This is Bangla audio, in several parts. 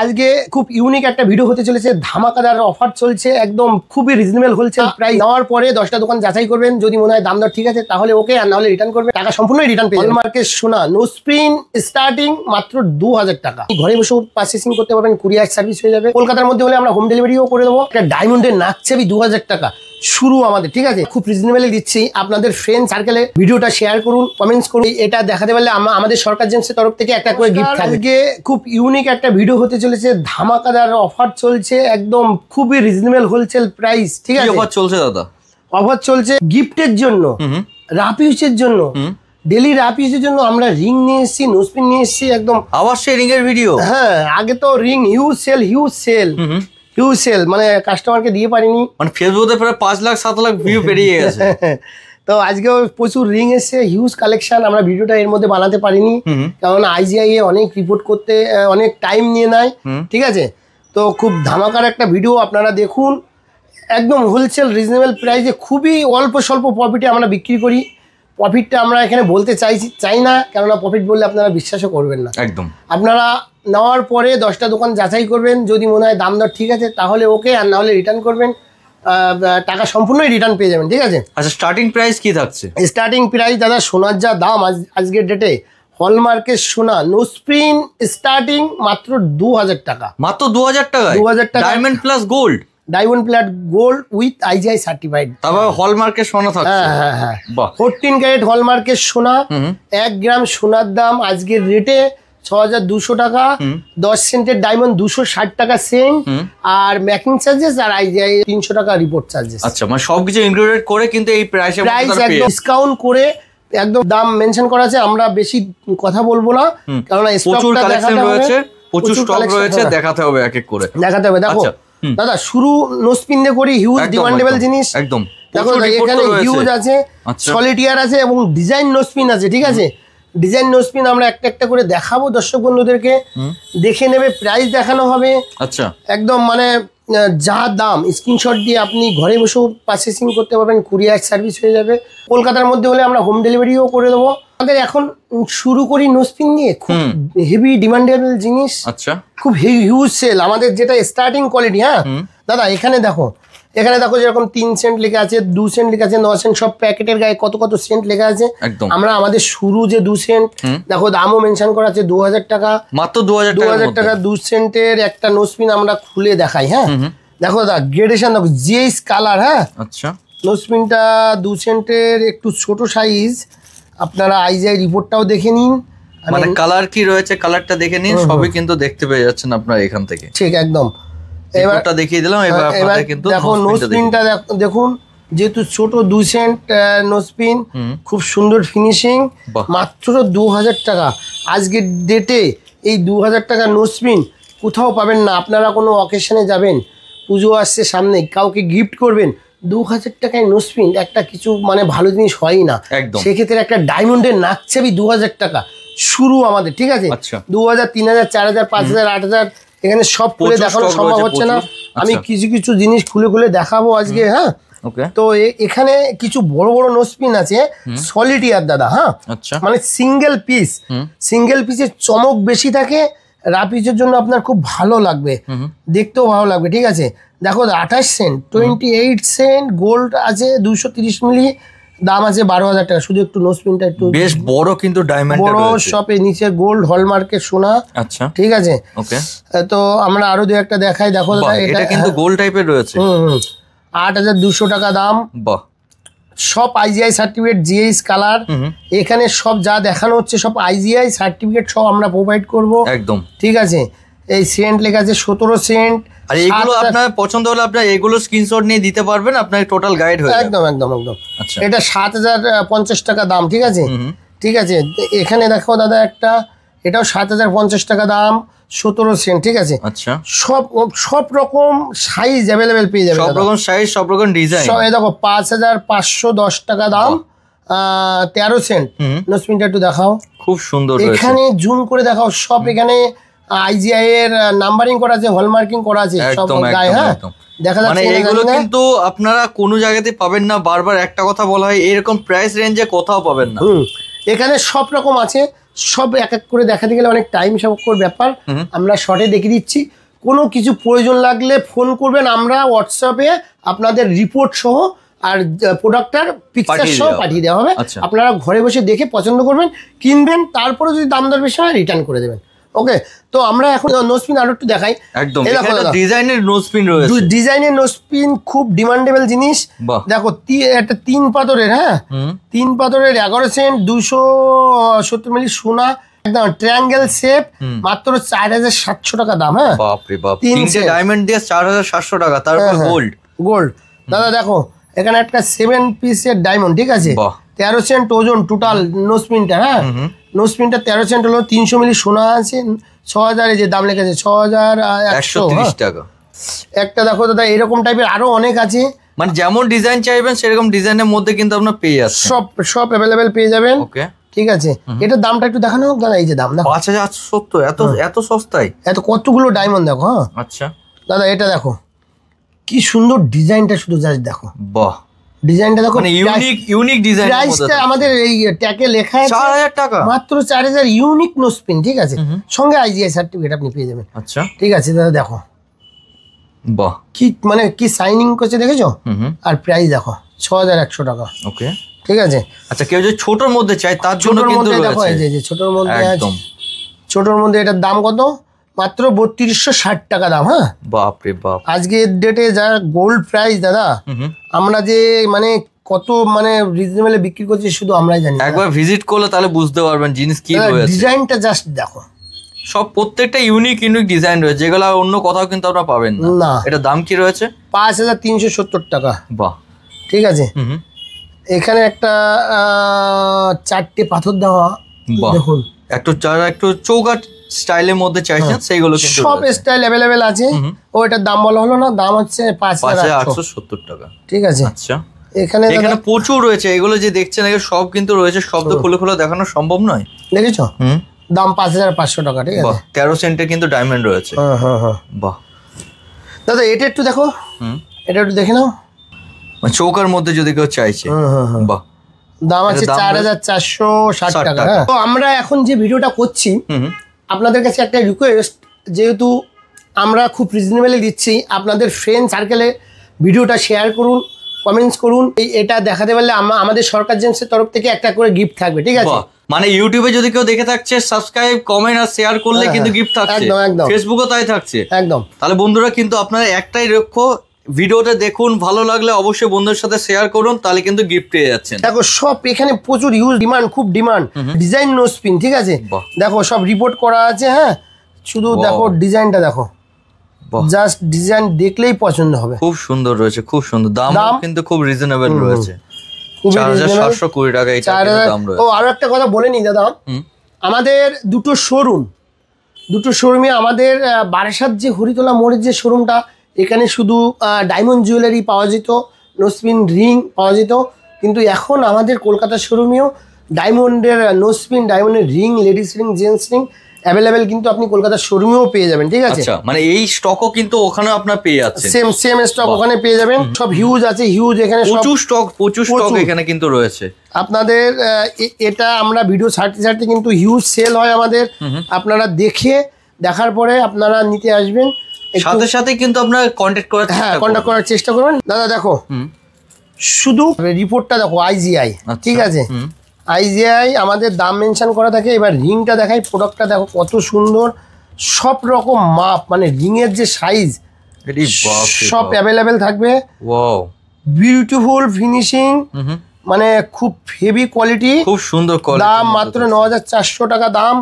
আজকে খুব ইউনিক একটা ভিডিও হতে চলেছে। ধামাকাদার অফার চলছে, একদম খুবই রিজনেবল হোলসেল প্রাইস। নেওয়ার পরে 10টা দোকান যাচাই করবেন, যদি মনে হয় দাম দর ঠিক আছে তাহলে ওকে, আর না হলে রিটার্ন করবেন। টাকা সম্পূর্ণই রিটার্ন পেয়ে যাবেন। হলমার্কের সোনা নোস্পিন স্টার্টিং মাত্র 2000 টাকা। ঘরে বসে পারচেসিং করতে পারবেন, কুরিয়ার সার্ভিস হয়ে যাবে। কলকাতার মধ্যে হলে আমরা হোম ডেলিভারিও করে দেবো। একটা ডায়মন্ডের নাকছাবি 2000 টাকা শুরু আমাদের, ঠিক আছে? খুব রিজনেবল দিচ্ছি। আপনাদের ফ্রেন্ড সার্কেলে ভিডিওটা শেয়ার করুন, কমেন্টস করুন। এটা দেখাতে পারলে আমাদের সরকার জেমসের তরফ থেকে একটা করে গিফট থাকবে। আজকে খুব ইউনিক একটা ভিডিও হতে চলেছে। ধামাকাদার অফার চলছে, একদম খুবই রিজনেবল হোলসেল প্রাইস, ঠিক আছে? অফার চলছে দাদা, অফার চলছে গিফটের জন্য, রাপ ইউজের জন্য, ডেলি রাপ ইউজের জন্য। আমরা রিং নিয়ে এসেছি, নোস্পিন নিয়ে এসেছি, একদম আবার সেই রিং এর ভিডিও। হ্যাঁ, আগে তো রিং হিউজ সেল মানে কাস্টমারকে দিয়ে পারিনি, মানে ফেসবুকে প্রায় 5 লাখ 7 লাখ ভিউ পেরিয়ে গেছে। তো আজকে প্রচুর রিং এসছে, হিউজ কালেকশন। আমরা ভিডিওটা এর মধ্যে বানাতে পারিনি, কারণ IGI অনেক রিপোর্ট করতে অনেক টাইম নিয়ে নেয়, ঠিক আছে? তো খুব ধামাকার একটা ভিডিও আপনারা দেখুন। একদম হোলসেল রিজনেবল প্রাইসে খুবই অল্প স্বল্প প্রফিটে আমরা বিক্রি করি। প্রফিটটা আমরা এখানে বলতে চাই না, কেননা প্রফিট বললে আপনারা বিশ্বাসও করবেন না। একদম আপনারা নেওয়ার পরে 10টা দোকান যাচাই করবেন, যদি মনে হয় দাম দর ঠিক আছে তাহলে ওকে, আর না হলে রিটার্ন করবেন। টাকা সম্পূর্ণই রিটার্ন পেয়ে যাবেন, ঠিক আছে? আচ্ছা, স্টার্টিং প্রাইস কি থাকছে? স্টার্টিং প্রাইস দাদা, সোনার যা দাম আজকের ডেটে, হলমার্কের সোনা নোস্পিন স্টার্টিং মাত্র 2000 টাকা। মাত্র 2000 টাকা? 2000 টাকা diamond plus gold, diamond plus gold with IGI certified. তারপর হলমার্কের সোনা থাকছে। হ্যাঁ হ্যাঁ, 14 ক্যারেট হলমার্কের সোনা। 1 গ্রাম সোনার দাম আজকের রেটে 6200 টাকা। 10 সেন্টের ডায়মন্ড 260 টাকা সেন্ট, আর মেকিং চার্জেস আর IGI 300 টাকা রিপোর্ট চার্জেস। আচ্ছা, মানে সবকিছু ইনক্লুডেড করে কিন্তু এই প্রাইস একদম ডিসকাউন্ট করে একদম দাম মেনশন করা আছে। আমরা বেশি কথা বলবো না, কারণ প্রচুর কালেকশন রয়েছে, প্রচুর স্টক রয়েছে, দেখাতে হবে এক এক করে দেখাতে হবে। দেখো দাদা, শুরু নোস্পিন দিয়ে করি, হিউজ ডিমান্ডেবল জিনিস। একদম দেখো এখানে হিউজ আছে, সলিটিয়ার আছে এবং ডিজাইন নোস্পিন আছে, ঠিক আছে? ডিজাইন নোস্পিন আমরা একটা একটা করে দেখাবো দর্শক বন্ধুদেরকে, দেখে নেবে, প্রাইস দেখানো হবে। আচ্ছা, একদম মানে যা দাম স্ক্রিনশট দিয়ে আপনি ঘরে বসেও পারচেসিং করতে পারবেন, কুরিয়ার সার্ভিস হয়ে যাবে। কলকাতার মধ্যে হলে আমরা হোম ডেলিভারিও করে দেবো। আমাদের এখন শুরু করি নোস্পিন নিয়ে, খুব হেভি ডিমান্ডেবল জিনিস। আচ্ছা, খুব হিউজ সেল আমাদের, যেটা স্টার্টিং কোয়ালিটি। হ্যাঁ দাদা, এখানে দেখো যেরকম 3 সেন্ট লেখা আছে, 2 সেন্ট লেখা আছে, 9 সেন্ট, সব প্যাকেটের গায়ে কত কত সেন্ট লেখা আছে। আমরা আমাদের শুরু যে 2 সেন্ট, দেখো দামও মেনশন করা আছে 2000 টাকা, মাত্র 2000 টাকা। 2 সেন্টের একটা নোস্পিন আমরা খুলে দেখাই। হ্যাঁ দেখো দাদা, গ্রেডেশন দেখো, জিএস কালার। হ্যাঁ আচ্ছা, নোস্পিনটা 2 সেন্টের একটু ছোট সাইজ। আপনারা IGI রিপোর্টটাও দেখে নিন, মানে কালার কি রয়েছে কালারটা দেখে নিন, সবই কিন্তু দেখতে পেয়ে যাচ্ছেন আপনারা এখান থেকে। ঠিক, একদম। এবারটা দেখিয়ে দিলাম। এবার কিন্তু দেখো নোস্পিনটা দেখুন, যেহেতু ছোট 2 সেন্ট নোস্পিন, খুব সুন্দর ফিনিশিং, মাত্র 2000 টাকা। আজকের ডেটে এই 2000 টাকা নোস্পিন কোথাও পাবেন না। আপনারা কোনো অকেশনে যাবেন, পুজো আসছে সামনে, কাউকে গিফট করবেন, 2000 টাকায় নোস্পিন একটা কিছু মানে ভালো জিনিস হয়ই না। সেক্ষেত্রে একটা ডায়মন্ডের নাকছাবি 2000 টাকা শুরু আমাদের, ঠিক আছে? 2000, 3000, 4000, 5000, 8000 এখানে সব খুলে দেখানো সম্ভব হচ্ছে না। আমি কিছু কিছু জিনিস খুলে দেখাবো আজকে। হ্যাঁ, তো এখানে কিছু বড় বড় নোস্পিন আছে, সলিটিয়ার দাদা। হ্যাঁ, মানে সিঙ্গেল পিসের চমক বেশি থাকে, রাপ ইউজের জন্য আপনার খুব ভালো লাগবে, দেখতেও ভালো লাগবে, ঠিক আছে? দেখো 28 সেন্ট, 28 সেন্ট গোল্ড আছে, 230 মিলি, দাম আছে 12000 টাকা। শুধু একটু নোস্পিনটা একটু বেশ বড়, কিন্তু ডায়মন্ড বড়, শপে নিচে গোল্ড হলমার্কের সোনা। আচ্ছা, ঠিক আছে, ওকে। তো আমরা আরো 2-1টা দেখাই। দেখো দাদা, এটা কিন্তু গোল্ড টাইপের রয়েছে। 8200 টাকা দাম। বাহ, সব IGI সার্টিফিকেট, জিএস কালার। এখানে সব যা দেখানো হচ্ছে সব IGI সার্টিফিকেট, সব আমরা প্রোভাইড করব। একদম, ঠিক আছে? এই সেন্ট লেখা আছে 17 সেন্ট। আর এগুলো আপনার পছন্দ হলে আপনার এগুলো স্ক্রিনশট নিয়ে দিতে পারবেন, আপনার টোটাল গাইড হয়ে যাবে। একদম। আচ্ছা, এটা 7050 টাকা দাম, ঠিক আছে? ঠিক আছে, এখানে দেখো দাদা একটা, এটাও 7050 টাকা দাম, 17 সেন্ট, ঠিক আছে? আচ্ছা, সব রকম সাইজ অ্যাভেলেবেল পেয়ে যাবে, সব রকম সাইজ, সব রকম ডিজাইন। এই দেখো 5510 টাকা দাম, 13 সেন্ট। নোস্পিনটা একটু দেখাও, খুব সুন্দর। এখানে জুম করে দেখাও, সব এখানে IGI এর নাম্বারিং করা আছে, হলমার্কিং করা আছে সব গায়ে। হ্যাঁ, দেখা যাচ্ছে, মানে এগুলো কিন্তু আপনারা কোনো জায়গাতে পাবেন না। বারবার একটা কথা বলা হয়, এরকম প্রাইস রেঞ্জে কোথাও পাবেন না। এখানে সব রকম আছে, সব এক এক করে দেখাতে গেলে অনেক টাইম সাপেক্ষর ব্যাপার, আমরা শর্টে দেখে দিচ্ছি। কোনো কিছু প্রয়োজন লাগলে ফোন করবেন, আমরা হোয়াটসঅ্যাপে আপনাদের রিপোর্ট সহ আর প্রোডাক্টটার পিকচার সহ পাঠিয়ে দেওয়া হবে। আপনারা ঘরে বসে দেখে পছন্দ করবেন, কিনবেন, তারপরে যদি দাম দর বেশি হয় রিটার্ন করে দেবেন। ওকে, তো আমরা এখন নোজপিন আরো একটু দেখাই। একদম ডিজাইনের নোজপিন রয়েছে, ডিজাইনের নোজপিন খুব ডিমান্ডেবল জিনিস। দেখো একটা 3 পাথরের, হ্যাঁ 3 পাথরের 11 সেন্ট 270 মিলি সোনা, একদম ট্রায়াঙ্গেল শেপ, মাত্র 4700 টাকা দাম। হ্যাঁ বাপরে বাপ, 3টে ডায়মন্ড দিয়ে 4700 টাকা, তারপর গোল্ড। দাদা দেখো এখানে একটা 7 পিসের ডায়মন্ড, ঠিক আছে, 13 সেন্ট ওজন টোটাল নোজপিনটা। হ্যাঁ নোজপিনটা 13 সেন্ট হলো, 300 মিলি সোনা আছে, 6000 যে দাম লেখেছে 6130 টাকা একটা। দেখো দাদা এরকম টাইপের আরো অনেক আছে, মানে যেমন ডিজাইন চাইবেন সেরকম ডিজাইনের মধ্যে কিন্তু আপনারা পেয়ে যাচ্ছেন, সব অ্যাভেলেবেল পেয়ে যাবেন। ওকে ঠিক আছে, এটার দামটা একটু দেখানো হোক দাদা। এই যে দাম দেখো 5870, এত সস্তায়, এত কতগুলো ডায়মন্ড দেখো। হ্যাঁ আচ্ছা দাদা এটা দেখো কি সুন্দর ডিজাইনটা, শুধু জাস্ট দেখো, বাহ ডিজাইনটা দেখো, মানে ইউনিক ডিজাইন। প্রাইসটা আমাদের এই ট্যাগে লেখা আছে 4000 টাকা, মাত্র 4000, ইউনিক নোজপিন। ঠিক আছে, সঙ্গে আইজিআই সার্টিফিকেট আপনি পেয়ে যাবেন। আচ্ছা ঠিক আছে দাদা দেখো, বাহ কি মানে কি সাইনিং করছে দেখেছো, আর প্রাইস দেখো 6100 টাকা। ওকে ঠিক আছে। আচ্ছা কেউ যদি ছোটর মধ্যে চাই তার জন্য কিন্তু দেখো এই যে ছোটর মধ্যে আছে, ছোটর মধ্যে এটার দাম কত, মাত্র 3260 টাকা দাম। হ্যাঁ বাপরে বাপ, আজকের ডেটে যা গোল্ড প্রাইস দাদা, আমরা যে মানে কত মানে রিজনেবলে বিক্রি করছি শুধু আমরাই জানি। একবার ভিজিট করলে তাহলে বুঝতে পারবেন জিনিস কি রয়েছে। ডিজাইনটা জাস্ট দেখো, সব প্রত্যেকটা ইউনিক ডিজাইন রয়েছে, যেগুলো অন্য কোথাও কিন্তু আপনারা পাবেন না। এটা দাম কি রয়েছে, 5370 টাকা। বাহ ঠিক আছে। এখানে একটা 4টে পাথর দেওয়া, দেখুন একটু চৌকাট স্টাইলের মধ্যে চাইছেন সেইগুলো কিন্তু সব স্টাইল अवेलेबल আছে। ও এটার দাম বলা হলো না, দাম হচ্ছে 5870 টাকা। ঠিক আছে। আচ্ছা এখানে প্রচুর রয়েছে, এগুলো যে দেখছেন এগুলো সব কিন্তু রয়েছে, সব তো খুলে খুলে দেখানো সম্ভব নয়। দেখেছো দাম 5500 টাকা। ঠিক আছে, 13 সেন্টের কিন্তু ডায়মন্ড রয়েছে। হ্যাঁ বাহ দাদা এটা একটু দেখো, এটা একটু দেখে নাও, চৌকার মধ্যে যদি কেউ চাইছে। বাহ, দাম আছে 4460 টাকা। তো আমরা এখন যে ভিডিওটা করছি আপনাদের কাছে একটা রিকোয়েস্ট, যেহেতু আমরা খুব রিজনেবলে দিচ্ছি, আপনাদের ফ্রেন্ড সার্কেলে ভিডিওটা শেয়ার করুন, কমেন্টস করুন। এটা দেখাতে পারলে আমাদের সরকার জেমসের তরফ থেকে একটা করে গিফট থাকবে। ঠিক আছে, মানে ইউটিউবে যদি কেউ দেখে থাকছে সাবস্ক্রাইব কমেন্ট আর শেয়ার করলে কিন্তু গিফট থাকছে, একদম ফেসবুকও তাই থাকছে একদম। তাহলে বন্ধুরা কিন্তু আপনারা একটাই লক্ষ্য, ভিডিওটা দেখুন, ভালো লাগলে অবশ্যই বন্ধুদের সাথে শেয়ার করুন, তাহলে কিন্তু গিফট পেয়ে যাচ্ছেন। দেখো সব এখানে প্রচুর ইউজ, ডিমান্ড, খুব ডিমান্ড ডিজাইন নোজপিন। ঠিক আছে, দেখো সব রিপোর্ট করা আছে। হ্যাঁ শুধু দেখো ডিজাইনটা দেখো, জাস্ট ডিজাইন দেখলেই পছন্দ হবে। খুব সুন্দর রয়েছে, খুব সুন্দর, দাম কিন্তু খুব রিজনেবল রয়েছে, 4720 টাকা এটা দাম রয়েছে। ও আরো একটা কথা বলে নি দাদা, আমাদের দুটো শোরুমে, আমাদের বারাসাত যে হরিতলা মোড়ের যে শোরুমটা, এখানে শুধু ডায়মন্ড জুয়েলারি পাওয়া যেত, নোজপিন রিং পাওয়া যেত, কিন্তু এখন আমাদের কলকাতা শোরুমেও ডায়মন্ডের নোজপিন, ডায়মন্ডের ring, ladies ring, gents ring available কিন্তু আপনি কলকাতা শোরুমেও পেয়ে যাবেন। ঠিক আছে, মানে এই স্টকও কিন্তু ওখানে আপনার পেয়ে যাচ্ছেন, সেম স্টক ওখানে পেয়ে যাবেন। সব হিউজ আছে, হিউজ, এখানে প্রচুর স্টক এখানে কিন্তু রয়েছে আপনাদের। এটা আমরা ভিডিও ছাড়তে কিন্তু হিউজ সেল হয় আমাদের, আপনারা দেখার পরে আপনারা নিতে আসবেন, সাথে সাথে কিন্তু আপনারা কন্টাক্ট করার চেষ্টা করবেন। দাদা দেখো শুধু রিপোর্টটা দেখো, আইজিআই। ঠিক আছে, আইজিআই আমাদের দাম মেনশন করা থাকে। এবার রিংটা দেখাই, প্রোডাক্টটা দেখো কত সুন্দর, সব রকম মাপ, মানে রিংয়ের যে সাইজ সব অ্যাভেলেবেল থাকবে। ওয়াও, বিউটিফুল ফিনিশিং, মানে খুব হেভি কোয়ালিটি, খুব সুন্দর কোয়ালিটি। দাম মাত্র 9400 টাকা দাম।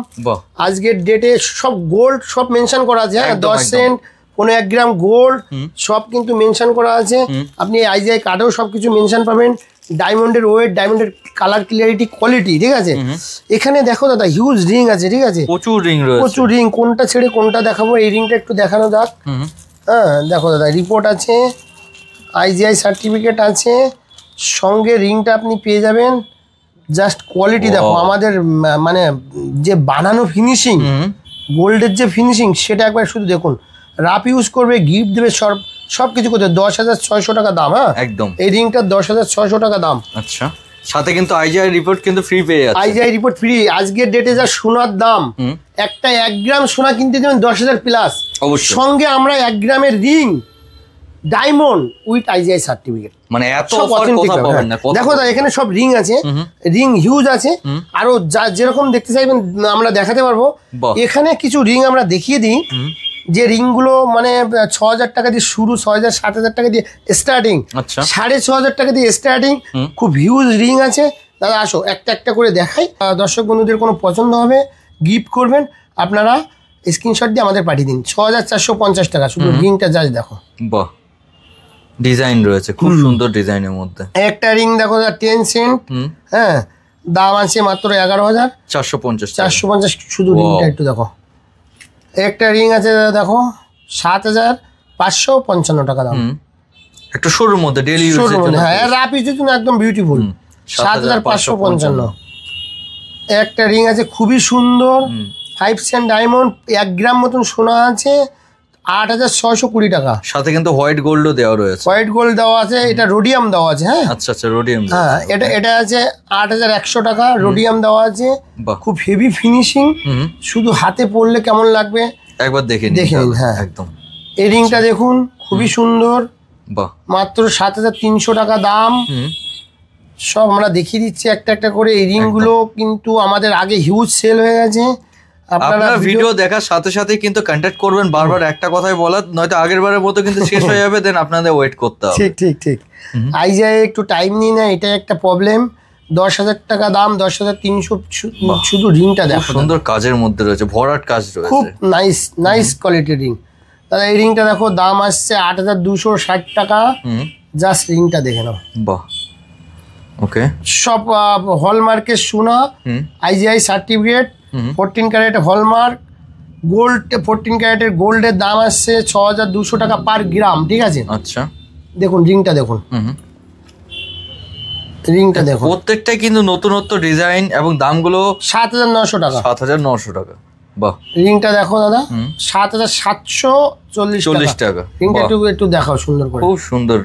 আজকের ডেটে সব গোল্ড সব মেনশন করা আছে। হ্যাঁ 10 সেন্ট, 1 গ্রাম গোল্ড সব কিন্তু মেনশন করা আছে। আপনি আইজিআই কার্ডেও সবকিছু মেনশন পাবেন, ডায়মন্ডের ওয়েট, ডায়মন্ডের কালার ক্লিয়ারিটি, কোয়ালিটি। ঠিক আছে, এখানে দেখো দাদা হিউজ রিং আছে। ঠিক আছে, প্রচুর রিং, কোনটা ছেড়ে কোনটা দেখাবো, এই রিংটা একটু দেখানো যাক। হ্যাঁ দেখো দাদা রিপোর্ট আছে, আইজিআই সার্টিফিকেট আছে, সঙ্গে রিংটা আপনি পেয়ে যাবেন। জাস্ট কোয়ালিটি দেখো, আমাদের মানে যে বানানো ফিনিশিং, গোল্ডের যে ফিনিশিং, সেটা একবার শুধু দেখুন। রাপ ইউজ করবে, গিফট দেবে, সব কিছু করতে 10,600 টাকা দাম। হ্যাঁ একদম, এই রিংটার 10,600 টাকা দাম। আচ্ছা সাথে কিন্তু আইজিআই রিপোর্ট কিন্তু ফ্রি পেয়ে যাচ্ছে। IGI report free. আজকের ডেটে যা সোনার দাম, একটা 1 গ্রাম সোনা কিনতে যাবেন 10,000 প্লাস, সঙ্গে আমরা 1 গ্রামের ring diamond with IGI certificate. মানে এত অফার কোথাও পাবেন না। দেখো দাদা এখানে সব রিং আছে, রিং হিউজ আছে, আরো যেরকম দেখতে চাইবেন আমরা দেখাতে পারবো। এখানে কিছু রিং আমরা দেখিয়ে দিই, যে রিংগুলো মানে 6,000 টাকা দিয়ে শুরু, 6,000 7,000 টাকা দিয়ে স্টার্টিং, 6,500 টাকা দিয়ে স্টার্টিং, খুব হিউজ রিং আছে। দাদা আসো একটা একটা করে দেখাই, দর্শক বন্ধুদের কোনো পছন্দ হবে গিফট করবেন আপনারা স্ক্রিনশট দিয়ে আমাদের পাঠিয়ে দিন। 6,450 টাকা শুধু রিংটা জাস্ট দেখো। বাহ, ডিজাইন রয়েছে খুব সুন্দর ডিজাইনের মধ্যে। একটা রিং দেখো 10 সেন্ট, হ্যাঁ, দাম আছে মাত্র 11,450 শুধু রিংটা একটু দেখো। একটা রিং আছে দাদা দেখো 7,555 টাকা দাম, একটু সরুর মধ্যে ডেইলি ইউজ এর জন্য, হ্যাঁ রাফ ইউজের জন্য একদম বিউটিফুল। 7,555। একটা রিং আছে খুবই সুন্দর 5 সেন্ট ডায়মন্ড, 1 গ্রাম মতন সোনা আছে, 8,620 টাকা। সাথে কিন্তু হোয়াইট গোল্ডও দেওয়া রয়েছে। হোয়াইট গোল্ড দেওয়া আছে, এটা রোডিয়াম দেওয়া আছে। হ্যাঁ আচ্ছা আচ্ছা, রোডিয়াম, হ্যাঁ এটা আছে 8,100 টাকা, রোডিয়াম দেওয়া আছে, খুব হেভি ফিনিশিং, শুধু হাতে পরলে কেমন লাগবে একবার দেখে নিন। হ্যাঁ একদম। এই রিংটা দেখুন খুবই সুন্দর, বাহ, মাত্র 7,300 টাকা দাম। সব আমরা দেখিয়ে দিচ্ছি একটা একটা করে। এই রিংগুলো কিন্তু আমাদের আগে হিউজ সেল হয়ে গেছে। আপনারা ভিডিও দেখার সাথে সাথে কিন্তু কন্টাক্ট করবেন, বারবার একটা কথাই বলার, নয়তো আগের বারের মতো কিন্তু শেষ হয়ে যাবে, দেন আপনাদের ওয়েট করতে হবে। ঠিক ঠিক ঠিক। আইজিআই একটু টাইম নিয়ে না, এটা একটা প্রবলেম। 10,000 টাকা দাম, 10,300 শুধু রিংটা দেখো, সুন্দর কাজের মধ্যে রয়েছে, ভরাট কাজ রয়েছে, খুব নাইস কোয়ালিটির রিং। তাহলে এই রিংটা দেখো দাম আসছে 8,260 টাকা, জাস্ট রিংটা দেখে নাও। বাহ, ওকে। সব হলমার্কের সোনা, IGI certificate, 14 carat hallmark gold, 14 ক্যারেটের গোল্ডের দাম আসছে 6,200 টাকা পার গ্রাম, ঠিক আছে? আচ্ছা, দেখুন রিংটা দেখুন, রিংটা দেখুন, প্রত্যেকটাই কিন্তু নতুনত্ব ডিজাইন এবং দামগুলো 7,900 টাকা। 7,900 টাকা। বাহ, রিংটা দেখো দাদা 7,740 টাকা। রিংটা একটু দেখাও সুন্দর করে, খুব সুন্দর।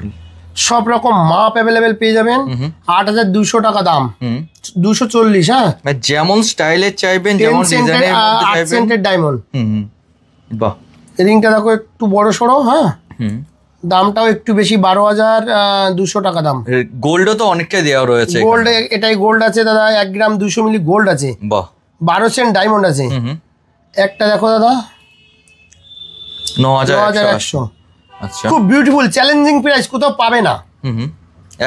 সব রকম মাপ অ্যাভেলেবেল পেয়ে যাবেন। 8,200 টাকা দাম, 240। হ্যাঁ, যেমন স্টাইলের চাইবেন, যেমন ডিজাইনের মধ্যে চাইবেন। 8 সেন্টের ডায়মন্ড। বাহ, রিংটা দেখো একটু বড় সরো, হ্যাঁ, দামটাও একটু বেশি, 12,200 টাকা দাম। গোল্ডও তো অনেকটাই দেওয়া রয়েছে। গোল্ড এটাই গোল্ড আছে দাদা, 1 গ্রাম 200 মিলি গোল্ড আছে। বাহ, 12 সেন্ট ডায়মন্ড আছে। একটা দেখো দাদা 9,100। আচ্ছা, খুব বিউটিফুল, চ্যালেঞ্জিং প্রাইস, কোথাও পাবে না।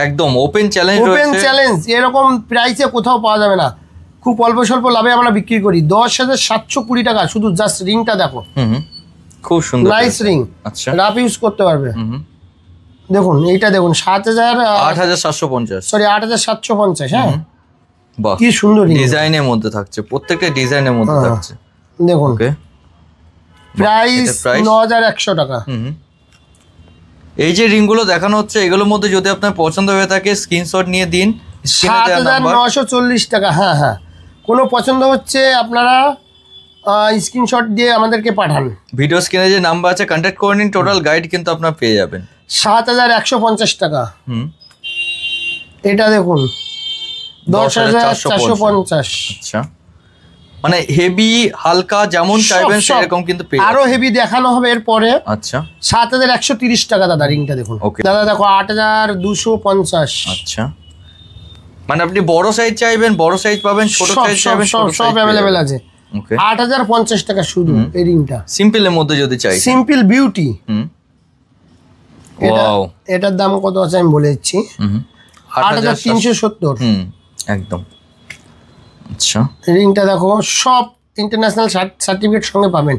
একদম ওপেন চ্যালেঞ্জ রয়েছে। ওপেন চ্যালেঞ্জ, এরকম প্রাইসে কোথাও পাওয়া যাবে না। খুব অল্প স্বল্প লাভে আমরা বিক্রি করি। 10,720 টাকা শুধু, জাস্ট রিংটা দেখো, খুব সুন্দর নাইস রিং। আচ্ছা, রাফ ইউজ করতে পারবে। দেখুন এইটা দেখুন 8,750, সরি 8,750। হ্যাঁ, বাহ, কি সুন্দর ডিজাইনের মধ্যে থাকছে, প্রত্যেকটা ডিজাইনের মধ্যে থাকছে। দেখুন প্রাইস 9,100 টাকা। এই যে রিংগুলো দেখানো হচ্ছে, এগুলোর মধ্যে যদি আপনার পছন্দ হয়ে থাকে স্ক্রিনশট নিয়ে দিন। 7,940 টাকা। হ্যাঁ হ্যাঁ, কোনো পছন্দ হচ্ছে আপনারা স্ক্রিনশট দিয়ে আমাদেরকে পাঠান। ভিডিও স্ক্রিনে যে নাম্বার আছে কন্ট্যাক্ট করে নিন, টোটাল গাইড কিন্তু আপনারা পেয়ে যাবেন। 7,150 টাকা। এটা দেখুন 10,450। আচ্ছা, মানে হেভি হালকা যেমন চাইবেন সেরকম কিন্তু পেয়ে আরো হেভি দেখানো হবে এরপরে। আচ্ছা, 7,130 টাকা দাদা রিংটা দেখুন। দাদা দেখো 8,250। আচ্ছা, মানে আপনি বড় সাইজ চাইবেন বড় সাইজ পাবেন, ছোট সাইজ চাইবেন ছোট সাইজ, সব अवेलेबल আছে। 8,050 টাকা শুধু এই রিংটা, সিম্পলের মধ্যে যদি চাই, সিম্পল বিউটি। ওয়াও, এটার দাম কত আছে আমি বলে দিচ্ছি, 8,370। একদম। আচ্ছা, রিংটা দেখো সব ইন্টারন্যাশনাল সার্টিফিকেট সঙ্গে পাবেন।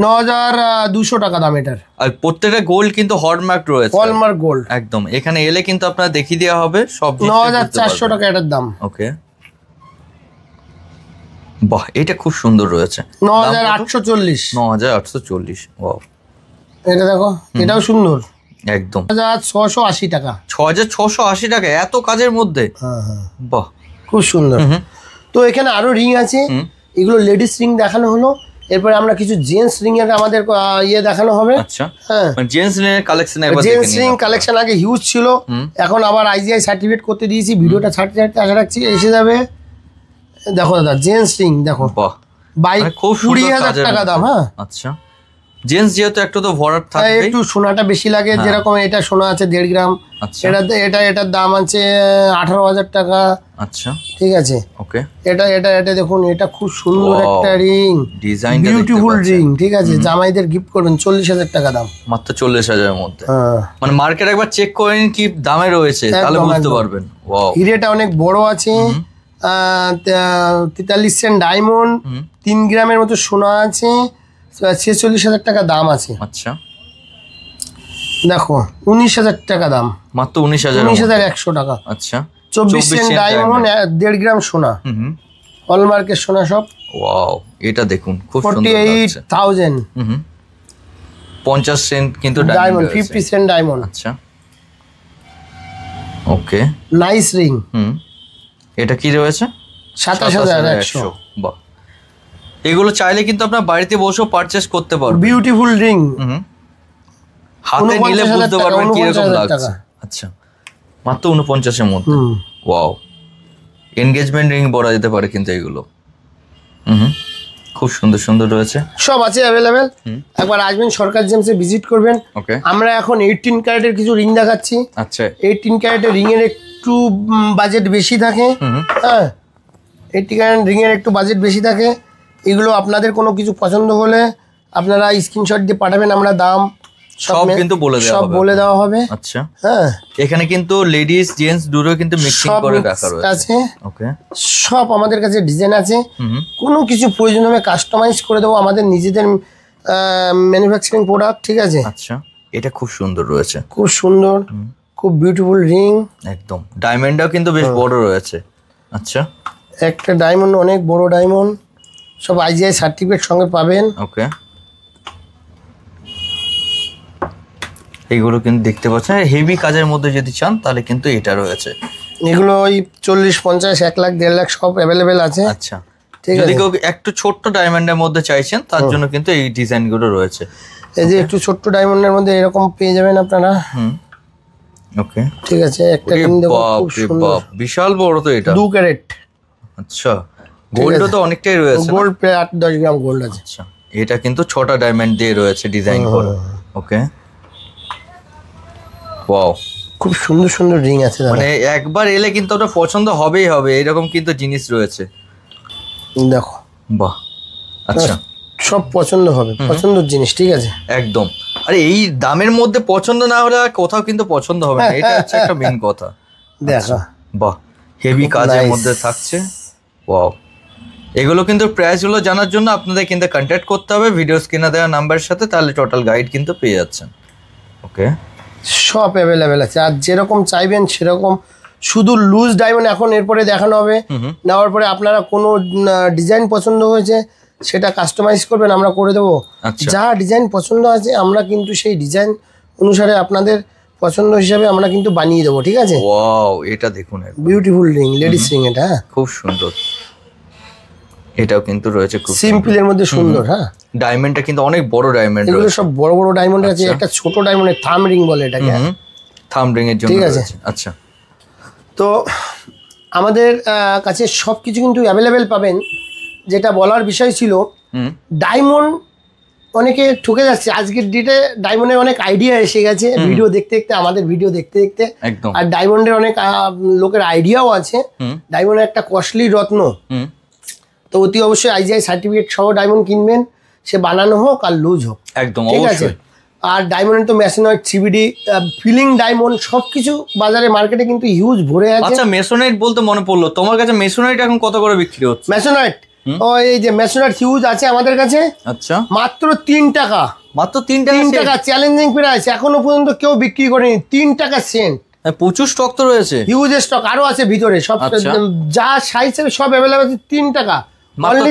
9,200 টাকা দাম এটার। আর প্রত্যেকটা গোল্ড কিন্তু হলমার্ক রয়েছে, হলমার্ক গোল্ড একদম। এখানে এলে কিন্তু আপনারা দেখিয়ে দেওয়া হবে সব। 9,400 টাকা এটার দাম। ওকে, বাহ, এটা খুব সুন্দর রয়েছে। 9,840। 9,840। ওয়াও, এটা দেখো, এটাও সুন্দর, একদম। 6,680 টাকা। 6,680 টাকা এত কাজের মধ্যে। হ্যাঁ হ্যাঁ, বাহ, খুব সুন্দর। তো এখানে আরো রিং আছে, এগুলো লেডিস রিং দেখানো হলো। এরপরে আমরা কিছু জেন্টস রিং এর আমাদের ইয়ে দেখানো হবে। আচ্ছা, হ্যাঁ, মানে জেন্টস রিং এর কালেকশন একবার দেখে নিন। জেন্টস রিং কালেকশন আগে হিউজ ছিল, এখন আবার আইজিআই সার্টিফিকেট করতে দিয়েছি। ভিডিওটা ছাড়তে আশা রাখছি এসে যাবে। দেখো দাদা জেন্টস রিং দেখো, বাহ, বাইক খুব 20,000 টাকা দাম। হ্যাঁ, আচ্ছা, জেন্টস যেহেতু একটু তো ভরাট থাকবে, একটু সোনাটা বেশি লাগে। যেরকম এটা সোনা আছে 1.5 গ্রাম, এটার দাম আছে 18,000 টাকা। আচ্ছা, ঠিক আছে, ওকে। এটা দেখুন, এটা খুব সুন্দর একটা রিং, ডিজাইন বিউটিফুল রিং। ঠিক আছে, জামাইদের গিফট করবেন, 40,000 টাকা দাম, মাত্র 40,000 এর মধ্যে। মানে মার্কেট একবার চেক করে নিন কি দামে রয়েছে, তাহলে বুঝতে পারবেন। ওয়াও, হিরেটা অনেক বড় আছে, 43 সেন্ট ডায়মন্ড, 3 গ্রামের মতো সোনা আছে, 46,000 টাকা দাম আছে। আচ্ছা, দেখো 19,000 টাকা দাম, মাত্র 19,100 টাকা। আচ্ছা, 24 সেন্ট ডায়মন্ড, 1.5 গ্রাম সোনা, হলমার্কের সোনা সব। ওয়াও, এটা দেখুন খুব সুন্দর লাগছে। 48,000, 50 সেন্ট কিন্তু ডায়মন্ড, 50 সেন্ট ডায়মন্ড। আচ্ছা, ওকে, নাইস রিং। এটা কি রয়েছে? 27,100। বাহ, এগুলো চাইলে কিন্তু আপনার বাড়িতে বসেও পারচেজ করতে পারবেন। বিউটিফুল রিং, হাতে নিলে বুঝতে পারবেন কি রকম লাগছে। আচ্ছা, মাত্র 49 এর মধ্যে। ওয়াও, এনগেজমেন্ট রিং বলা যেতে পারে কিন্তু এগুলো। খুব সুন্দর সুন্দর রয়েছে, সব আছে অ্যাভেলেবেল। একবার আসবেন, সরকার জেমসে ভিজিট করবেন। ওকে, আমরা এখন 18 ক্যারেটের কিছু রিং দেখাচ্ছি। আচ্ছা, 18 ক্যারেটের রিং এর একটু বাজেট বেশি থাকে। হ্যাঁ, 18 ক্যারেট রিং এর একটু বাজেট বেশি থাকে। এগুলো আপনাদের কোনো কিছু পছন্দ হলে আপনারা স্ক্রিনশট দিয়ে পাঠাবেন, আমরা দাম সব কিন্তু বলে দেওয়া হবে। আচ্ছা, হ্যাঁ, এখানে কিন্তু লেডিস জেন্টস দুটো কিন্তু মিক্সিং করে রাখা রয়েছে। ওকে, সব আমাদের কাছে ডিজাইন আছে, কোনো কিছু প্রয়োজন হবে কাস্টমাইজ করে দেবো, আমাদের নিজেদের ম্যানুফ্যাকচারিং প্রোডাক্ট। ঠিক আছে, আচ্ছা, এটা খুব সুন্দর রয়েছে, খুব সুন্দর, খুব বিউটিফুল রিং, একদম। ডায়মন্ডটাও কিন্তু বেশ বড় রয়েছে। আচ্ছা, একটা ডায়মন্ড, অনেক বড় ডায়মন্ড, সব আইজিআই সার্টিফিকেট সঙ্গে পাবেন। ওকে, এগুলো কিন্তু দেখতে পাচ্ছেন হেভি কাজের মধ্যে যদি চান তাহলে কিন্তু এটা রয়েছে। এগুলো ওই 40, 50, 1 লাখ, 1.5 লাখ সব অ্যাভেলেবেল আছে। আচ্ছা, যদি কেউ একটু ছোট্ট ডায়মন্ডের মধ্যে চাইছেন তার জন্য কিন্তু এই ডিজাইনগুলো রয়েছে। এই যে একটু ছোট্ট ডায়মন্ডের মধ্যে এরকম পেয়ে যাবেন আপনারা। ওকে, ঠিক আছে, একটা কিন দেব, খুব সুন্দর, বিশাল বড় তো এটা, 2 ক্যারেট। আচ্ছা, গোল্ড তো অনেকটাই রয়েছে, গোল্ড প্রায় 8-10 গ্রাম গোল্ড আছে। আচ্ছা, এটা কিন্তু 6টা ডায়মন্ড দিয়ে রয়েছে ডিজাইন করা। ওকে, ওয়াও, খুব সুন্দর সুন্দর রিং আছে, মানে একবার এলে কিন্তু ওটা পছন্দ হবেই হবে, এরকম কিন্তু জিনিস রয়েছে। দেখো, বাহ, আচ্ছা, সব পছন্দ হবে, পছন্দের জিনিস। ঠিক আছে, একদম। আরে এই দামের মধ্যে পছন্দ না হলে কোথাও কিন্তু পছন্দ হবে না, এটা হচ্ছে একটা মেইন কথা। দেখো, বাহ, হেভি কাজের মধ্যে থাকছে। ওয়াও, এগুলো কিন্তু প্রাইসগুলো জানার জন্য আপনাদের কিন্তু কন্ট্যাক্ট করতে হবে ভিডিও স্ক্রিনে দেওয়া নাম্বারের সাথে, তাহলে টোটাল গাইড কিন্তু পেয়ে যাচ্ছেন। ওকে, সব অ্যাভেলেবেল আছে, আর যেরকম চাইবেন সেরকম। শুধু লুজ ডায়মন্ড এখন এরপরে দেখানো হবে, নেওয়ার পরে আপনারা কোনো ডিজাইন পছন্দ হয়েছে সেটা কাস্টমাইজ করবেন, আমরা করে দেবো। যা ডিজাইন পছন্দ আছে আমরা কিন্তু সেই ডিজাইন অনুসারে আপনাদের পছন্দ হিসাবে আমরা কিন্তু বানিয়ে দেবো। ঠিক আছে, ওয়াও, এটা দেখুন, বিউটিফুল রিং, লেডিস রিং, এটা খুব সুন্দর। এটাও কিন্তু রয়েছে খুব সিম্পলের মধ্যে সুন্দর। হ্যাঁ, ডায়মন্ডটা কিন্তু অনেক বড় ডায়মন্ড, এগুলো সব বড় বড় ডায়মন্ড আছে। একটা ছোট ডায়মন্ডের থাম রিং বলে এটাকে, থাম রিং এর জন্য। ঠিক আছে, আচ্ছা, তো আমাদের কাছে সব কিছু কিন্তু অ্যাভেলেবেল পাবেন। যেটা বলার বিষয় ছিল, ডায়মন্ড অনেকে ঠকে যাচ্ছে আজকের ডেটে। ডায়মন্ডের অনেক আইডিয়া এসে গেছে ভিডিও দেখতে দেখতে, আমাদের ভিডিও দেখতে দেখতে। আর ডায়মন্ডের অনেক লোকের আইডিয়াও আছে। ডায়মন্ড একটা কস্টলি রত্ন, তো অতি অবশ্যই আইজিআই সার্টিফিকেট সহ ডায়মন্ড কিনবেন, সে বানানো হোক আর লুজ হোক। একদম, ঠিক আছে। আর ডায়মন্ডের তো মেসোনাইট, সিবিডি, ফিলিং ডায়মন্ড সবকিছু বাজারে মার্কেটে কিন্তু হিউজ ভরে আছে। আচ্ছা, মেসোনাইট বলতে মনে পড়লো, তোমার কাছে মেসোনাইট এখন কত করে বিক্রি হচ্ছে? মেসোনাইট, ও এই যে মেসোনাইট হিউজ আছে আমাদের কাছে। আচ্ছা, মাত্র 3 টাকা, মাত্র 3 টাকা চ্যালেঞ্জিং প্রাইস, এখনো পর্যন্ত কেউ বিক্রি করেনি। 3 টাকা সেন্ট, প্রচুর স্টক তো রয়েছে, হিউজ স্টক আরো আছে ভিতরে। সব যা সাইজের সব অ্যাভেলেবল আছে, 3 টাকা মাত্র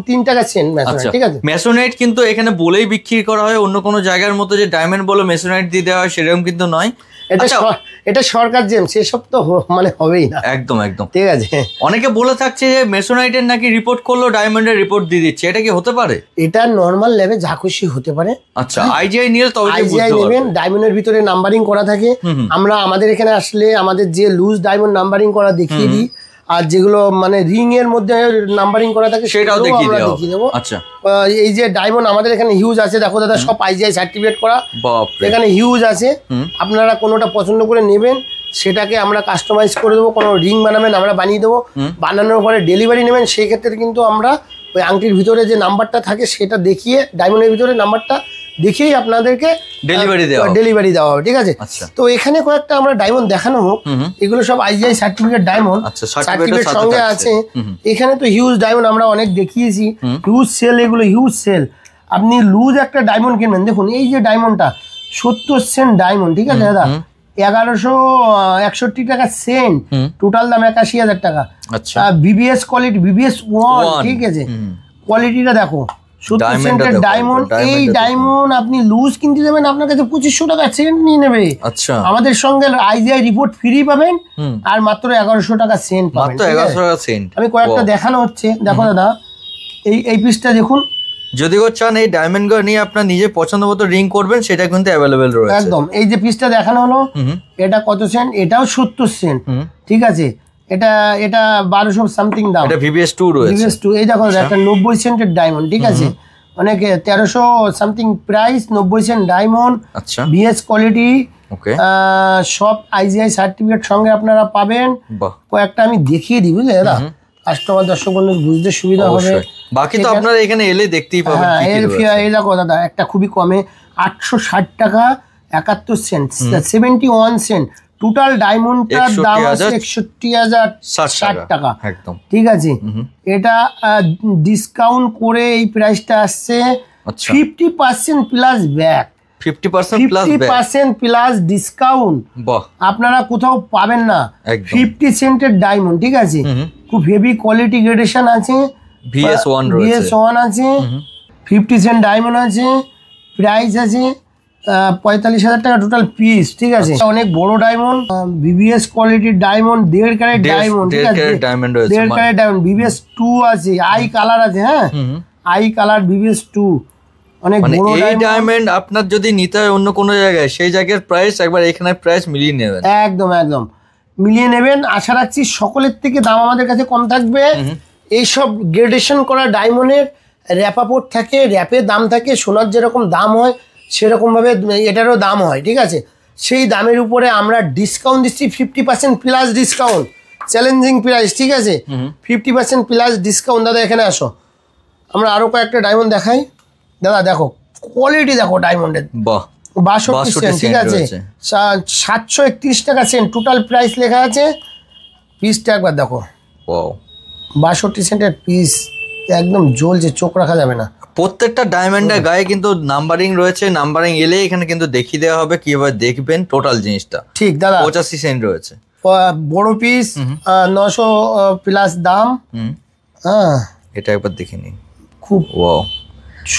3 টাকা চেন মেসোনাইট, ঠিক আছে। মেসোনাইট কিন্তু এখানে বলেই বিক্রি করা হয়, অন্য কোনো জায়গার মতো যে ডায়মন্ড বলে মেসোনাইট দিয়ে দেওয়া হয় সেরকম কিন্তু নয়। এটা সরকার জেম, সেসব তো মানে হবেই না। একদম একদম, ঠিক আছে। অনেকে বলে থাকছে যে মেসোনাইটের নাকি রিপোর্ট করলো ডায়মন্ডের রিপোর্ট দিয়ে দিচ্ছে, এটা কি হতে পারে? এটা নরমাল ল্যাবে যা খুশি হতে পারে। আচ্ছা, আইজিআই নিলে তবে আইজিআই নেবেন, ডায়মন্ডের ভিতরে নাম্বারিং করা থাকে। আমরা আমাদের এখানে আসলে আমাদের যে লুজ ডায়মন্ড নাম্বারিং করা দেখিয়ে দিই, আর যেগুলো মানে রিং এর মধ্যে নাম্বারিং করা থাকে সেটাও দেখিয়ে দেবো। আচ্ছা, এই যে ডায়মন্ড আমাদের এখানে হিউজ আছে, দেখো দাদা, সব আইজিআই সার্টিফিকেট করা, এখানে হিউজ আছে। আপনারা কোনোটা পছন্দ করে নেবেন, সেটাকে আমরা কাস্টমাইজ করে দেবো। কোনো রিং বানাবেন, আমরা বানিয়ে দেবো। বানানোর পরে ডেলিভারি নেবেন, সেই ক্ষেত্রে কিন্তু আমরা ওই আংটির ভিতরে যে নাম্বারটা থাকে সেটা দেখিয়ে, ডায়মন্ডের ভিতরে নাম্বারটা দেখিয়েই আপনাদেরকে ডেলিভারি দেওয়া হবে, ঠিক আছে। তো এখানে কয়েকটা আমরা ডায়মন্ড দেখানো হোক, এগুলো সব আইজিআই সার্টিফিকেট ডায়মন্ড, সার্টিফিকেট সঙ্গে আছে। এখানে তো হিউজ ডায়মন্ড আমরা অনেক দেখিয়েছি, হিউজ সেল, এগুলো হিউজ সেল। আপনি লুজ একটা ডায়মন্ড কিনবেন, দেখুন এই যে ডায়মন্ডটা 70 সেন্ট ডায়মন্ড, ঠিক আছে দাদা, 1161 টাকা সেন্ট, টোটাল দাম 81,000 টাকা। বিবিএস কোয়ালিটি, বিবিএস 1, ঠিক আছে। কোয়ালিটিটা দেখো, 70 সেন্টের ডায়মন্ড। এই ডায়মন্ড আপনি লুজ কিনতে যাবেন, আপনার কাছে 2500 টাকা সেন্ট নিয়ে নেবে। আচ্ছা, আমাদের সঙ্গে আইজিআই রিপোর্ট ফ্রি পাবেন, আর মাত্র 1100 টাকা সেন্ট পাবেন। আমি কয়েকটা দেখানো হচ্ছে, দেখো দাদা, এই পিসটা দেখুন। যদি চান এই ডায়মন্ড গুলো নিয়ে আপনার নিজের পছন্দ মতো রিং করবেন, সেটা কিন্তু অ্যাভেলেবেল রয়েছে। একদম, এই যে পিসটা দেখানো হলো, এটা কত সেন্ট? এটাও 70 সেন্ট, ঠিক আছে। এটা 1200 সামথিং দাম। এটা VVS 2 রয়েছে। VVS 2, এই দেখো একটা 90 সেন্টের ডায়মন্ড, ঠিক আছে। অনেকে 1300 সামথিং প্রাইস, 90 সেন্ট ডায়মন্ড। আচ্ছা, বিএস কোয়ালিটি, সব আইজিআই সার্টিফিকেট সঙ্গে আপনারা পাবেন। কয়েকটা আমি দেখিয়ে দিই, বুঝলে দাদা, কাস্টমার দর্শক বন্ধু বুঝতে সুবিধা হবে। বাকি তো আপনারা এখানে এলে দেখতেই পাবেন। হ্যাঁ, এলফিয়া, এই দেখো দাদা, একটা খুবই কমে 860 টাকা 71 সেন্ট, 71 সেন্ট। টোটাল ডায়মন্ডটার দাম আছে 61,060 টাকা, একদম, ঠিক আছে। এটা ডিসকাউন্ট করে এই প্রাইসটা আসছে 50% প্লাস ব্যাক, 50% প্লাস ডিসকাউন্ট। আপনারা কোথাও পাবেন না। 50 সেন্টের ডায়মন্ড, ঠিক আছে, খুব হেভি কোয়ালিটি গ্রেডেশন আছে। VS1 আছে, 50 সেন্ট ডায়মন্ড আছে, প্রাইস আছে 45,000 টাকা টোটাল পিস, ঠিক আছে। অনেক বড় ডায়মন্ড, বিবিএস কোয়ালিটির ডায়মন্ড, 1.5 ক্যারেট ডায়মন্ড, ঠিক আছে, 1.5 ক্যারেট ডায়মন্ড। VVS 2 আছে, আই কালার আছে, হ্যাঁ, আই কালার VVS 2, অনেক বড় ডায়মন্ড। আপনার যদি নিতে হয় অন্য কোনো জায়গায়, সেই জায়গার প্রাইস একবার এখানে প্রাইস মিলিয়ে নেবেন। একদম একদম মিলিয়ে নেবেন। আশা রাখছি সকলের থেকে দাম আমাদের কাছে কম থাকবে। এইসব গ্রেডেশন করা ডায়মন্ডের র্যাপাপোর্ট থাকে, র্যাপের দাম থাকে, সোনার যেরকম দাম হয় সেরকমভাবে এটারও দাম হয়, ঠিক আছে। সেই দামের উপরে আমরা ডিসকাউন্ট দিচ্ছি, 50% প্লাস ডিসকাউন্ট, চ্যালেঞ্জিং প্রাইস, ঠিক আছে। 50% প্লাস ডিসকাউন্ট। দাদা এখানে আসো, আমরা আরও কয়েকটা ডায়মন্ড দেখাই। দাদা দেখো কোয়ালিটি, দেখো ডায়মন্ডের 62 সেন্ট, ঠিক আছে, 731 টাকা সেন্ট, টোটাল প্রাইস লেখা আছে। পিসটা একবার দেখো, 62 সেন্টের পিস, একদম জ্বলছে, চোখ রাখা যাবে না। প্রত্যেকটা ডায়মন্ডের গায়ে কিন্তু নাম্বারিং রয়েছে, নাম্বারিং এলে এখানে কিন্তু দেখিয়ে দেওয়া হবে কিভাবে দেখবেন টোটাল জিনিসটা। ঠিক দাদা, 85 সেন্ট রয়েছে, বড় পিস 900 প্লাস দাম। হ্যাঁ, এটা একবার দেখে নিন, খুব ওয়াও,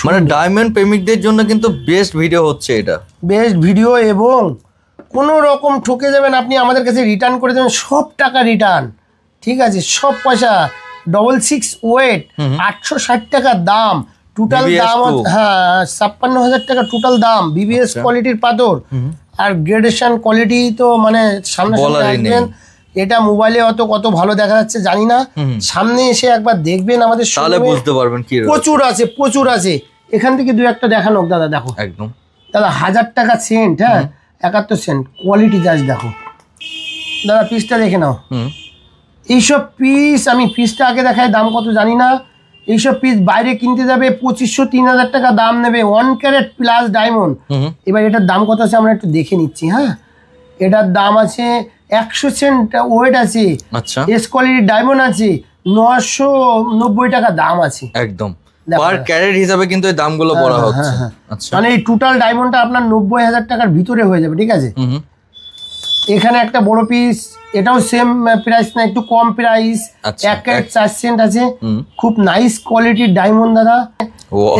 মানে ডায়মন্ড প্রেমিকদের জন্য কিন্তু বেস্ট ভিডিও হচ্ছে এটা, বেস্ট ভিডিও। এবং কোনো রকম ঠকে যাবেন আপনি, আমাদের কাছে রিটার্ন করে দেবেন, সব টাকা রিটার্ন, ঠিক আছে, সব পয়সা। 66 ওয়েট, 860 টাকা দাম, টোটাল দাম, হ্যাঁ 56,000 টাকা টোটাল দাম। বিবিএস কোয়ালিটির পাথর, আর গ্রেডেশন কোয়ালিটি তো মানে সামনে আসবেন, এটা মোবাইলে অত কত ভালো দেখা যাচ্ছে জানি না, সামনে এসে একবার দেখবেন আমাদের, তাহলে বুঝতে পারবেন কি প্রচুর আছে, প্রচুর আছে। এখান থেকে দু একটা দেখানো দাদা, দেখো একদম দাদা, 1000 টাকা সেন্ট, হ্যাঁ 71 সেন্ট, কোয়ালিটি জাস্ট দেখো দাদা, পিসটা দেখে নাও। এইসব পিস, আমি পিসটা আগে দেখাই, দাম কত জানি না। এইসব পিস বাইরে কিনতে যাবে 2500-3000 টাকা দাম নেবে, 1 ক্যারেট প্লাস ডায়মন্ড। এবার এটার দাম কত আছে আমরা একটু দেখে নিচ্ছি। হ্যাঁ, এটার দাম আছে 100 সেন্ট ওয়েট আছে, আচ্ছা, এস কোয়ালিটির ডায়মন্ড আছে, 990 টাকা দাম আছে, একদম পার ক্যারেট হিসাবে কিন্তু এই দামগুলো বলা হচ্ছে। আচ্ছা, মানে এই টোটাল ডায়মন্ডটা আপনার 90,000 টাকার ভিতরে হয়ে যাবে, ঠিক আছে। এখানে একটা বড় পিস, এটাও সেম প্রাইস না, একটু কম প্রাইস, 1 ক্যারেট 4 সেন্ট আছে, খুব নাইস কোয়ালিটির ডায়মন্ড দাদা।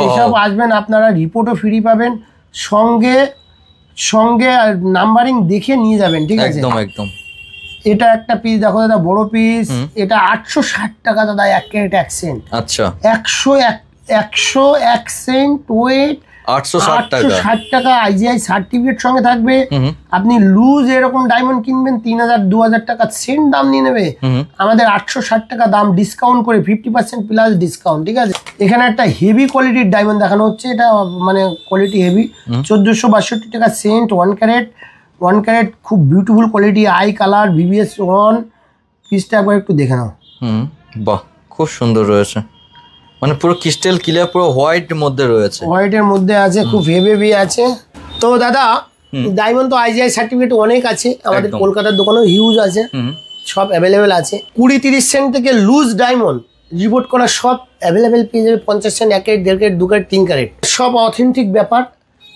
এসব আসবেন আপনারা, রিপোর্টও ফ্রি পাবেন, সঙ্গে সঙ্গে নাম্বারিং দেখে নিয়ে যাবেন, ঠিক আছে? একদম একদম। এটা একটা পিস দেখো দাদা, বড় পিস, এটা 860 টাকা দাদা, 1 ক্যারেট 1 সেন্ট। আচ্ছা, 101 সেন্ট ওয়েট, 860 টাকা। আইজিআই সার্টিফিকেট সঙ্গে থাকবে। আপনি লুজ এরকম ডায়মন্ড কিনবেন 3000-2000 টাকা সেন্ট দাম নিয়ে নেবে, আমাদের 860 টাকা দাম, ডিসকাউন্ট করে 50% প্লাস ডিসকাউন্ট, ঠিক আছে? এখানে একটা হেভি কোয়ালিটির ডায়মন্ড দেখানো হচ্ছে, এটা মানে কোয়ালিটি হেভি, 1462 টাকা সেন্ট, 1 ক্যারেট, খুব beautiful quality, I colour, VVS 1। পিসটা একবার একটু দেখে নাও। বাহ, খুব সুন্দর রয়েছে, মানে পুরো ক্রিস্টাল ক্লিয়ার, পুরো হোয়াইট মধ্যে রয়েছে, হোয়াইটের মধ্যে আছে, খুব হেভি আছে। তো দাদা ডায়মন্ড তো আইজিআই সার্টিফিকেট অনেক আছে, আমাদের কলকাতার দোকানেও হিউজ আছে, সব অ্যাভেলেবেল আছে। 20-30 সেন্ট থেকে লুজ ডায়মন্ড রিপোর্ট করা সব অ্যাভেলেবেল পেয়ে যাবে, 50 cent, 1 carat, 1.5 carat, 2 carat, 3 carat, সব অথেন্টিক ব্যাপার।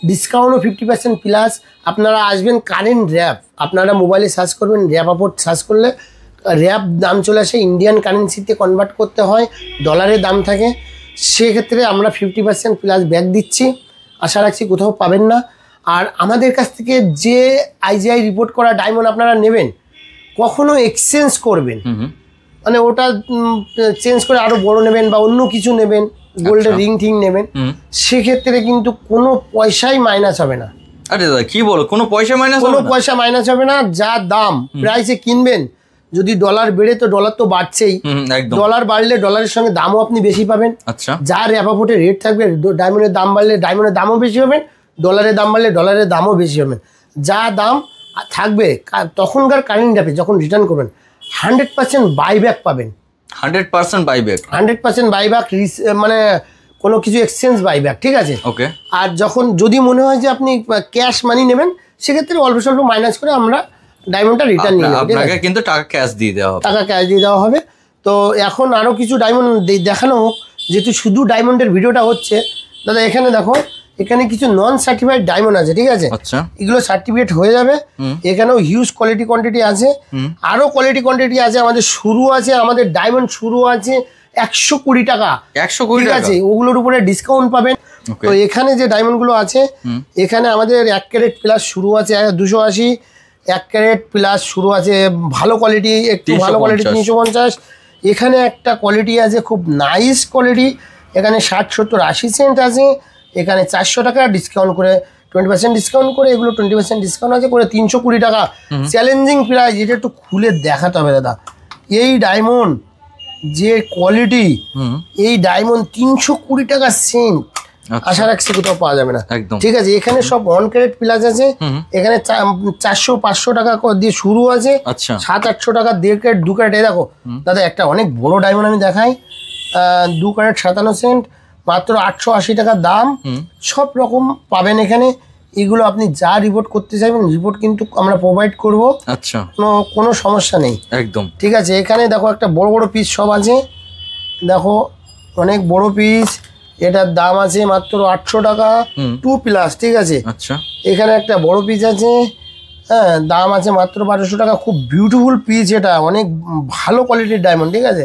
ডিসকাউন্টও 50% প্লাস। আপনারা আসবেন কারেন্ট র্যাপ, আপনারা মোবাইলে সার্চ করবেন, র্যাপ আপোর্ট সার্চ করলে র্যাপ দাম চলে আসে, ইন্ডিয়ান কারেন্সিতে কনভার্ট করতে হয়, ডলারের দাম থাকে, সেক্ষেত্রে আমরা 50% প্লাস ব্যাক দিচ্ছি, আশা রাখছি কোথাও পাবেন না। আর আমাদের কাছ থেকে যে আইজিআই রিপোর্ট করা ডায়মন্ড আপনারা নেবেন, কখনো এক্সচেঞ্জ করবেন, মানে ওটা চেঞ্জ করে আরো বড় নেবেন বা অন্য কিছু নেবেন, গোল্ডের রিং টিং নেবেন, সেক্ষেত্রে কিন্তু কোনো পয়সাই মাইনাস হবে না। আরে দাদা কি বলো, কোনো পয়সা মাইনাস হবে না। যা দাম প্রাইসে কিনবেন, যদি ডলার বেড়ে তো ডলার তো বাড়ছেই, ডলার বাড়লে ডলারের সঙ্গে দামও আপনি বেশি পাবেন। আচ্ছা, যা র্যাপাপোর্টে রেট থাকবে, ডায়মন্ডের দাম বাড়লে ডায়মন্ডের দামও বেশি পাবেন, ডলারের দাম বাড়লে ডলারের দামও বেশি পাবেন। যা দাম থাকবে তখনকার কারেন্ট র্যাপে যখন রিটার্ন করবেন 100% বাইব্যাক পাবেন। 100% বাইব্যাক, 100% বাইব্যাক, মানে কোনো কিছু এক্সচেঞ্জ বাইব্যাক, ঠিক আছে? ওকে। আর যখন যদি মনে হয় যে আপনি ক্যাশ মানি নেবেন, সেক্ষেত্রে অল্প স্বল্প মাইনাস করে আমরা ডায়মন্ডটা রিটার্ন নিয়ে নেব, আপনাকে কিন্তু টাকা ক্যাশ দিয়ে দেওয়া হবে। তো এখন আরো কিছু ডায়মন্ড দেখানো হোক, যেহেতু শুধু ডায়মন্ডের ভিডিওটা হচ্ছে দাদা। এখানে দেখো, এখানে কিছু নন সার্টিফাইড ডায়মন্ড আছে, ঠিক আছে? আচ্ছা, এগুলো সার্টিফিকেট হয়ে যাবে। এখানেও হিউজ কোয়ালিটি কোয়ান্টিটি আছে, আরো কোয়ালিটি কোয়ান্টিটি আছে। আমাদের শুরু আছে, আমাদের ডায়মন্ড শুরু আছে 120 টাকা, 120 ঠিক আছে? ওগুলোর উপরে ডিসকাউন্ট পাবেন। তো এখানে যে ডায়মন্ড গুলো আছে, এখানে আমাদের 1 ক্যারেট প্লাস শুরু আছে 280, 1 ক্যারেট প্লাস শুরু আছে ভালো কোয়ালিটি, একটু ভালো কোয়ালিটি 350। এখানে একটা কোয়ালিটি আছে খুব নাইস কোয়ালিটি, এখানে 60, 70, 80 সেন্ট আছে। এখানে 400 টাকা ডিসকাউন্ট করে, 20% ডিসকাউন্ট করে, এগুলো 20% ডিসকাউন্ট আছে করে 320 টাকা। চ্যালেঞ্জিং প্রাইস, এটা একটু খুলে দেখাতে হবে দাদা। এই ডায়মন্ড যে কোয়ালিটি, এই ডায়মন্ড 320 টাকা সেন্ট, আশা রাখছি কোথাও পাওয়া যাবে না, ঠিক আছে? এখানে সব 1 ক্যারেট প্লাস আছে, এখানে 400-500 টাকা দিয়ে শুরু আছে, 700-800 টাকা 1.5 ক্যারেট, 2 ক্যারেট। এই দেখো দাদা, একটা অনেক বড় ডায়মন্ড আমি দেখাই, 2 ক্যারেট 57 সেন্ট, মাত্র 880 টাকা দাম। সব রকম পাবেন এখানে। এগুলো আপনি যা রিপোর্ট করতে চাইবেন, রিপোর্ট কিন্তু আমরা প্রোভাইড করব, আচ্ছা, কোনো সমস্যা নেই, একদম, ঠিক আছে? এখানে দেখো একটা বড় বড় পিস সব আছে, দেখো অনেক বড় পিস, এটার দাম আছে মাত্র 800 টাকা, 2 প্লাস, ঠিক আছে? আচ্ছা, এখানে একটা বড় পিস আছে, হ্যাঁ, দাম আছে মাত্র 1200 টাকা, খুব বিউটিফুল পিস, এটা অনেক ভালো কোয়ালিটির ডায়মন্ড, ঠিক আছে?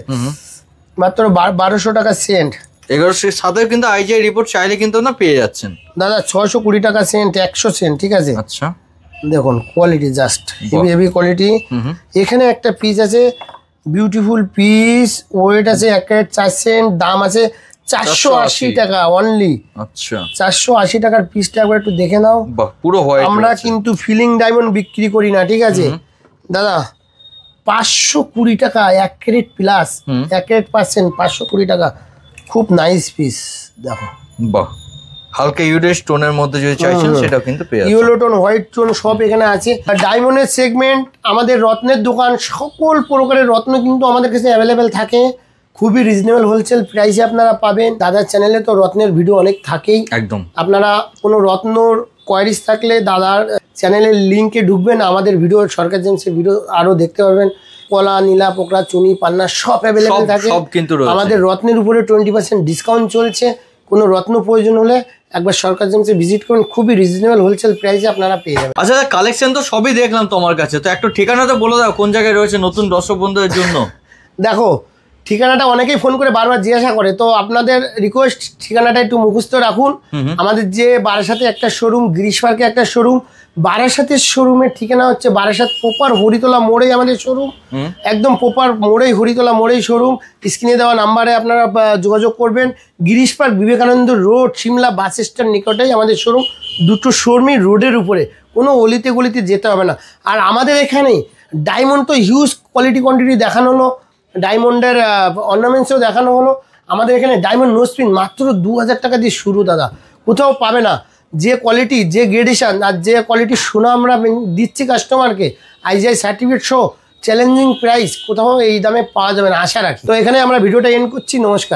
মাত্র 1200 টাকা সেন্ট। এগুলোর সাথে কিন্তু আইজিআই রিপোর্ট চাইলে কিন্তু না পেয়ে যাচ্ছেন দাদা। 620 টাকা সেন্ট, 100 সেন্ট, ঠিক আছে? আচ্ছা, দেখুন কোয়ালিটি জাস্ট হেভি কোয়ালিটি। এখানে একটা পিস আছে, বিউটিফুল পিস, ওয়েট আছে 1 ক্যারেট 4 সেন্ট, দাম আছে 480 টাকা অনলি। আচ্ছা, 480 টাকার পিসটা একবার একটু দেখে নাও। পুরো হোয়াইট। আমরা কিন্তু ফিলিং ডায়মন্ড বিক্রি করি না, ঠিক আছে দাদা? 520 টাকা 1 ক্যারেট প্লাস, 1 ক্যারেট পার্সেন্ট, 520 টাকা, খুব নাইস পিস। দেখো বাহ, হালকা ইউডে স্টোনের মধ্যে যদি চাইছেন সেটাও কিন্তু পেয়ে যাবেন, ইয়েলো টোন, হোয়াইট টোন সব এখানে আছে। আর ডায়মন্ডের সেগমেন্ট, আমাদের রত্নের দোকান, সকল প্রকারের রত্ন কিন্তু আমাদের কাছে অ্যাভেলেবেল থাকে, খুবই রিজনেবল হোলসেল প্রাইসে আপনারা পাবেন। দাদার চ্যানেলে তো রত্নের ভিডিও অনেক থাকেই, একদম। আপনারা কোনো রত্নর কোয়ারিজ থাকলে দাদার চ্যানেলের লিঙ্কে ঢুকবেন, আমাদের ভিডিও, সরকার জেমসের ভিডিও আরও দেখতে পারবেন। কলা, নীলা, পোকরা, চুনি, পান্না সব অ্যাভেলেবেল থাকে। আমাদের রত্নের উপরে 20% ডিসকাউন্ট চলছে, কোনো রত্ন প্রয়োজন হলে একবার সরকার জেমসে ভিজিট করুন, খুবই রিজনেবল হোলসেল প্রাইসে আপনারা পেয়ে যাবেন। আচ্ছা কালেকশন তো সবই দেখলাম তোমার কাছে, তো একটু ঠিকানাটা বলে দাও কোন জায়গায় রয়েছে নতুন দর্শক বন্ধুদের জন্য। দেখো ঠিকানাটা অনেকেই ফোন করে বারবার জিজ্ঞাসা করে, তো আপনাদের রিকোয়েস্ট ঠিকানাটা একটু মুখস্থ রাখুন। আমাদের যে বারাসাতে একটা শোরুম, গ্রিস পার্কে একটা শোরুম, বারাসাতের শোরুমের ঠিকানা হচ্ছে বারাসাত প্রপার হরিতলা মোড়েই আমাদের শোরুম, একদম প্রপার মোড়েই হরিতলা মোড়েই শোরুম। স্ক্রিনে দেওয়া নাম্বারে আপনারা যোগাযোগ করবেন। গ্রিস park Vivekananda road Simla bus stand নিকটেই আমাদের শোরুম, দুটো শোরুমই রোডের উপরে, কোনো অলিতে গলিতে যেতে হবে না। আর আমাদের এখানে ডায়মন্ড তো হিউজ কোয়ালিটি কোয়ান্টিটি দেখানো হলো, ডায়মন্ডের অর্নামেন্টসও দেখানো হলো। আমাদের এখানে ডায়মন্ড নোজপিন মাত্র 2000 টাকা দিয়ে শুরু দাদা, কোথাও পাবে না। যে কোয়ালিটি, যে গ্রেডেশন আর যে কোয়ালিটির সোনা আমরা দিচ্ছি কাস্টমারকে, আইজিআই সার্টিফিকেট সহ চ্যালেঞ্জিং প্রাইস, কোথাও এই দামে পাওয়া যাবে না আশা রাখি। তো এখানে আমরা ভিডিওটা এন্ড করছি, নমস্কার।